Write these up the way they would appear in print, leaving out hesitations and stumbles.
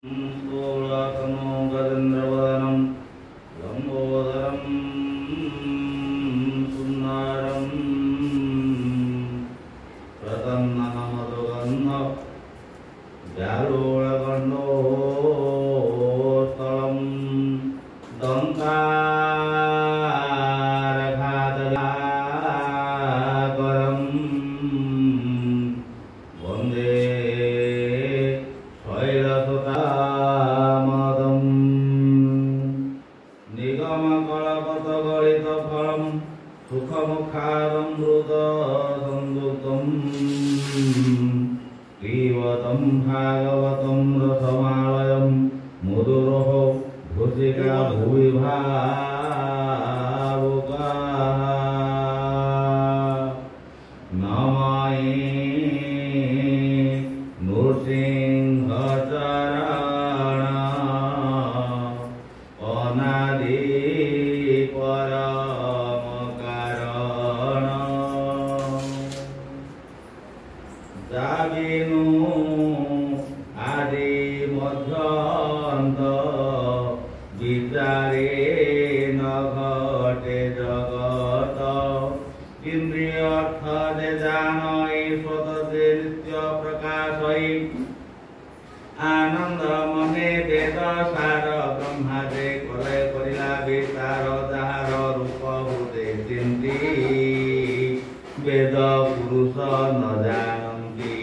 स्थूलतनो गजेन्द्रवदनं लम्बोदरं सुन्दरं प्रसन्नमधुगन्ध व्यालोळगण्डोत्तलं दन्तारघातलाकरं वन्दे शैलसुतामदं निगमकल्पतगलितफलं सुखमुखादमृतसंयुक्तं पिबतं भागवतं रसमालयं मुदुरोः भुजिका भुवि भावुका नमामि नृसिंहचरण अनादि परम कारण जाबिनु आदि मध्यान्त विचारे न घटे जगत इंद्रिय अर्थ जे जानई स्वतः नित्य प्रकाशई आनंद मने वेद सार ब्रह्मा जे करे करिला विचार जहार रूप हृदय चिंती वेद पुरुष न जानती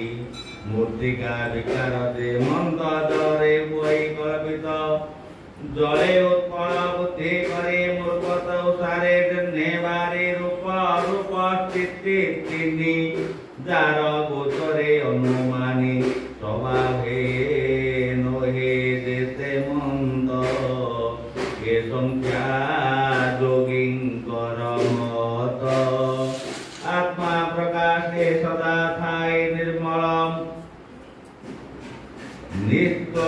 मूर्तिका विकार जे मंद जरे वही कल्पित जले उत्पल बुद्धि करे मूर्खत सारे नेवारे रूप रूप स्थिति तिनि जार गोचरे अनुमानी स्वभावे नहे देते मंद ये संख्या जोगिंकर मत आत्मा प्रकाशे सदा थाय निर्मलम नित्य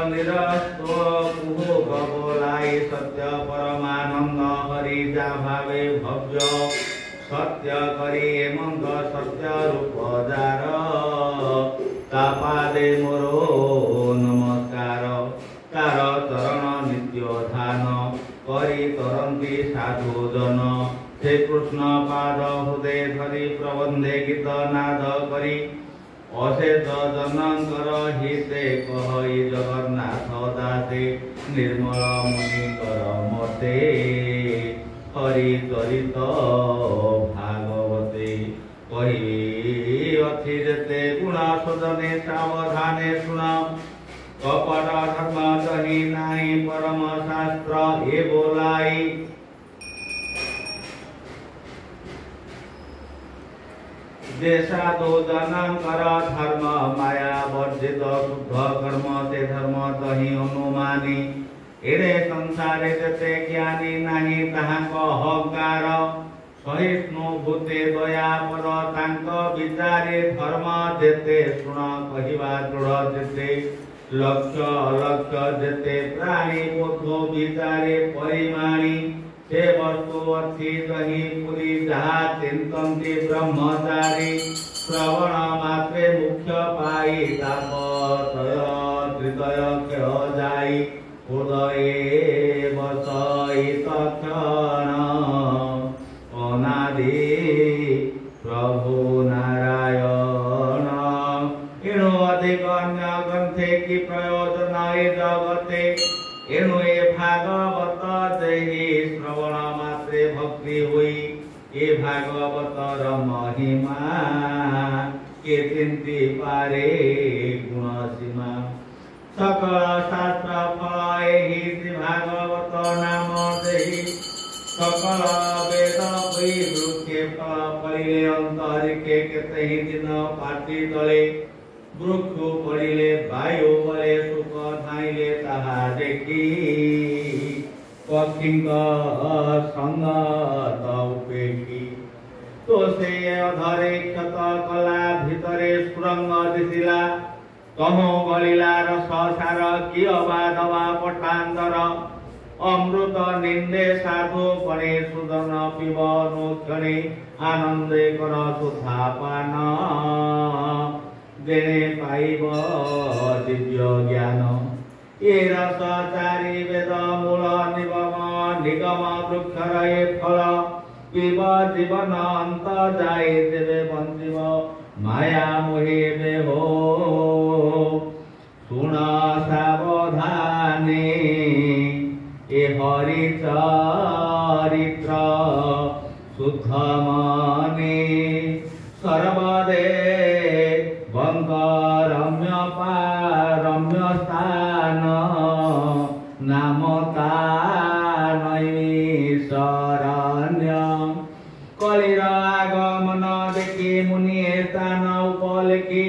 निरस्तो कुहो गबोलाई सत्य परमानंद हरि जा भावे भव्य सत्य करी मंद सत्य रूप जार तापादे मोरो नमस्कार तार चरण नित्य ध्यान करी तरंती साधु जन श्री कृष्ण पाद हृदय धरी प्रबंधे गीत नाद करी अशेष जनकर हिते कहई जगन्नाथ दासे निर्मल मुनिकर मते हरि चरित भागवते कही अच्छी जेते गुण सुजने सावधाने सुन कपट धर्म दही नाही परम शास्त्र ए बोलाई देशादो जनकर धर्म माया वर्जित शुद्ध कर्म से धर्म दही अनुमानी एरे संसारे जते ज्ञानी नाही ताहाक अहंकार सहिष्णु भूते दया पर तांक विचारे धर्म जेते शुण कहिबा दृढ़ जेते लक्ष्य अलक्ष्य जेते प्राणी पोथो विचारे परिमाणी से वस्तु अच्छी दही पुरी जहा चिंतन्ति ब्रह्मचारी श्रवण मात्रे मुख्य पाई तापत्रय त्रितय खेह जाई हृदये बसई तक्षण अनादि प्रभु नारायण एणु अधिक अन्य ग्रंथे की प्रयोजन ए जगते एणु ए भागवत जहि श्रवण मात्रे भक्ति हुई ए भागवतर महिमा के चिंती पारे गुण सीमा सकल शास्त्र फल एहि श्री भागवत नाम देहि सकल वेद हुई वृक्षे फल पड़िले अंतरिके केतेहि दिन पाटी तले वृक्ष पड़िले वायु बले सुख धाइले ताहा देखी पक्षिंक संगत उपेक्षी तो से अधरे क्षत कला भितरे सुरंग दिसिला कहो गलिला रस सार किय बाधवा पटांतर अमृत निंदे साधु पणे सुदन पिब अनुक्षणे आनंदे कर सुधापान जेने पाइब दिव्य ज्ञान ये रस चारि वेद मूल निगम निगम वृक्षर ये फल पिब जीवन अंत जाए देवे बंजीव माया मोहे हो सुन सावधाने ए हरि चरित्र शुद्ध मने सर्वदे रम्य रम्य स्थान नामता शरण्य कलिर आगमन देखि मुनि स्थान उपलेखी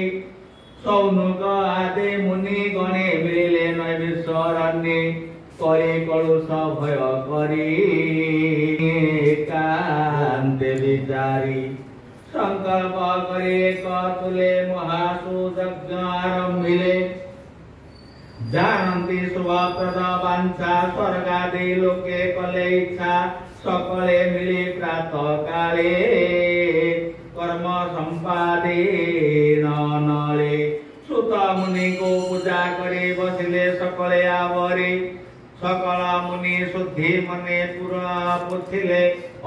सौनुक आदि मुनि गणे मिले नैमिषरण्ये करे कलुष भय करी कांते विचारी संकल्प करे तुले महासुयज्ञ आरंभिले जानन्ति शुभप्रद वांछा स्वर्गादि लोके कले इच्छा सकले मिले प्रातः काले कर्म संपादे नले सुत मुनि को पूजा करे बसिले सकले आवरे सकल मुनि शुद्धि मने पुरा पुथिले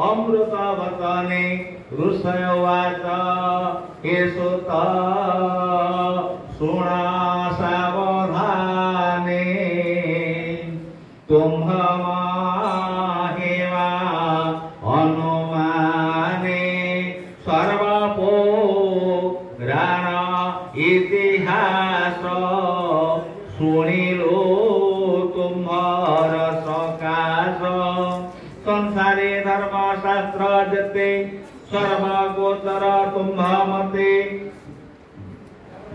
अमृत वचने ऋषय वाच हे सुत सुण सावधाने तुम्ह हेवा अनुमाने सर्वपो राण इतिहास सुनिलो तुम्हार सकाश संसारे धर्मशास्त्र जते सर्वगोचर तुम्ह मते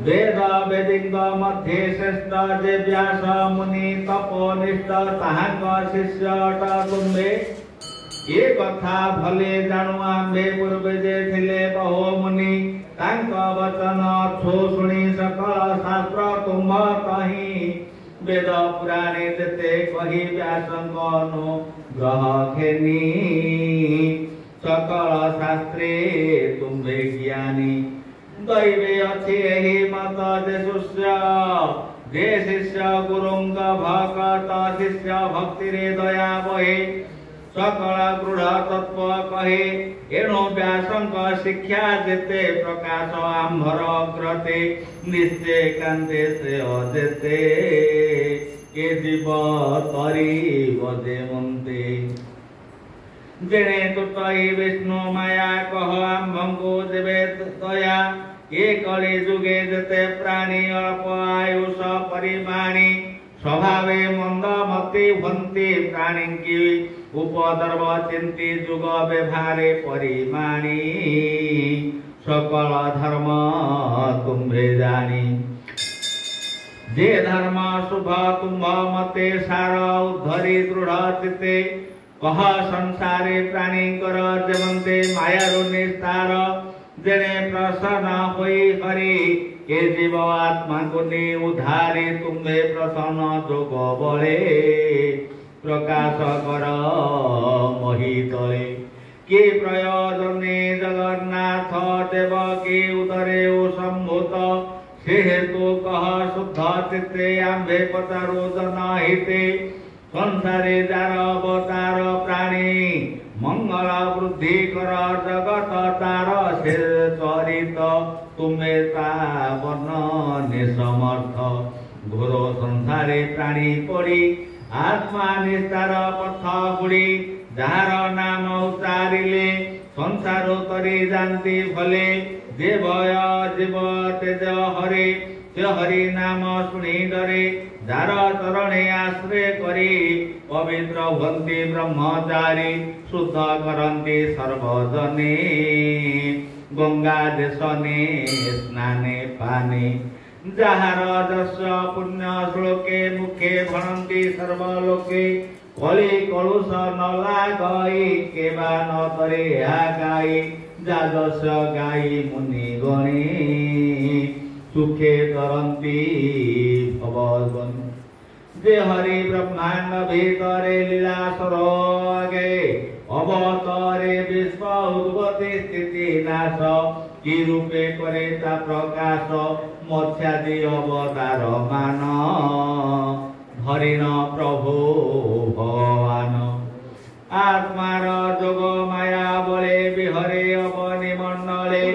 वेद वेदिक मध्ये श्रेष्ठ जे व्यास मुनि तपोनिष्ठ ताहांक शिष्य तुम्हे ये कथा भले जानु आम्भे पूर्वे जे थिले बहु मुनि तांक वचन छो सुनी सकल शास्त्र तुम्ह कहि वेद पुराणे जते कहि व्यासंक अनुग्रह खेनी सकल शास्त्रे तुम्हे ज्ञानी दैवे अच्छी एहि मत जे शिष्य गुरुंग भक्त शिष्य भक्ति रे दया बहे सकल गृढ़ तत्व कहे एणु व्यासंक शिक्षा जेते प्रकाश आम्भर अग्रते निश्चय कांते से अजेते के जीव तरी बजे मुंते जेने तुतई विष्णु माया कह आम्भंगो देवे दया ये कलि जुगे जते प्राणी अल्प आयुष परिमाणी स्वभावे मंद मति भंति प्राणी की उपद्रव चिंती जुग व्यवहारे परिमाणी सकल धर्म तुम्हे जानी जे धर्म शुभ तुम्ह मते सार उद्धरी दृढ़ चिते कह संसारे प्राणी कर जमंते मायारु निस्तार जेने प्रसन्न होई हरि के जीव आत्मा गुणी उद्धारे तुम्हे प्रसन्न जोग बले प्रकाश कर महितले के प्रयोजने जगन्नाथ देव के उदरे संभूत से हेतु कह शुद्ध चित्ते आम्भे पचारो जना हिते संसारे जार अवतार प्राणी मंगल वृद्धि कर जगत तार से चरित तुम्हे वर्णने समर्थ घोर संसारे प्राणी पड़ी आत्मा निस्तार पथ गुड़ी जार नाम उच्चारिले संसार तरी जानती भले जे भय जीव तेज हरे से हरि नाम शुणी डरे जार चरणे आश्रय करी पवित्र भवन्ति ब्रह्मचारी शुद्ध करन्ति सर्वजने गंगा देशने स्नाने पाने जहार जस पुण्य श्लोके मुखे भणन्ति सर्वलोके कलि कलुष नला गई केबा न तरे गाई जाजस गाई मुनि गणे सुखे तरंती भववन जे हरि ब्रह्मांड भीतरे लीला सरोगे अवतरे विश्व उद्गति स्थिति नाश की रूपे करे ता प्रकाश मत्स्यादि अवतार मान हरिण प्रभु भगवान आत्मार जोग माया बले विहरे अवनि मंडले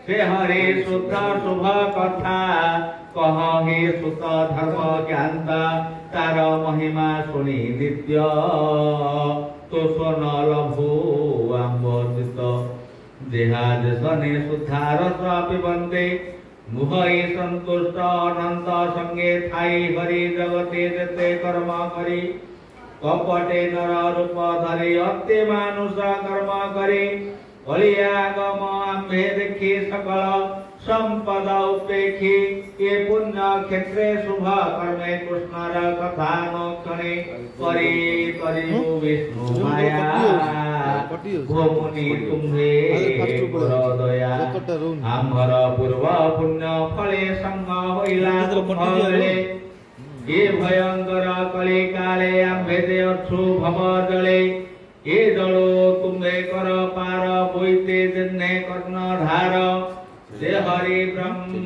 से हरे शुद्ध शुभ कथा कह हे सुत धर्म ज्ञाता तार महिमा शुणी नित्य तो स्वन लभु आंबित देहा देशने सुधार पिबंते मुहई संतुष्ट अनंत संगे थाई हरि जगते जते कर्म करी कपटे नर रूप धरी अत्य मानुष कर्म करी कलियागम आम्भे देखी सकल संपद उपेक्षी ये पुण्य क्षेत्रे शुभ कर्मे कृष्णर कथा नक्षणे करी करी विष्णु माया भूमुनि तुम्हे दया आम्भर पूर्व पुण्य फले संग होइला फले ये भयंकर कली काले आम्भे दे अच्छु भव जले ये जलो तुम्हे कर पार बोईते जिन्ने कर्णधार से हरि ब्राह्मण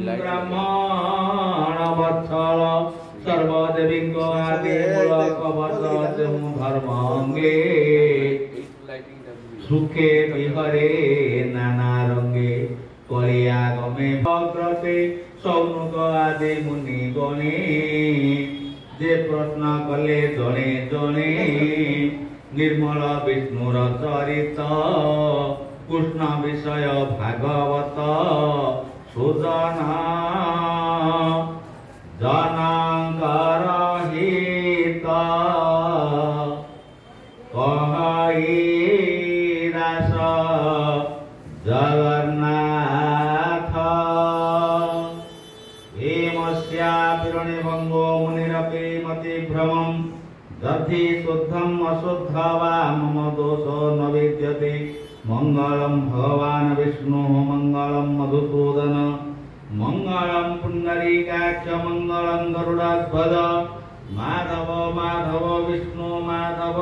वत्सल सर्वदेवी आदि मूल कवच धर्मांगे सुखे विहरे नाना रंगे कलियागमे भद्रते सौनुक आदि मुनि गणे जे प्रश्न कले जणे जणे निर्मल विष्णुर चरित कृष्ण विषय भागवत सुजन जनांकर हित कहई रास जगन्नाथ हेमस्या पिरणे भंगो मुनिरपि मति भ्रमम् दधि शुद्धम अशुद्ध वा मम दोषो न विद्यते मंगलम भगवान विष्णु मंगलम मधुसूदन मंगलम पुंडरीकाक्ष मंगलम गरुड़ध्वज माधव माधव विष्णु माधव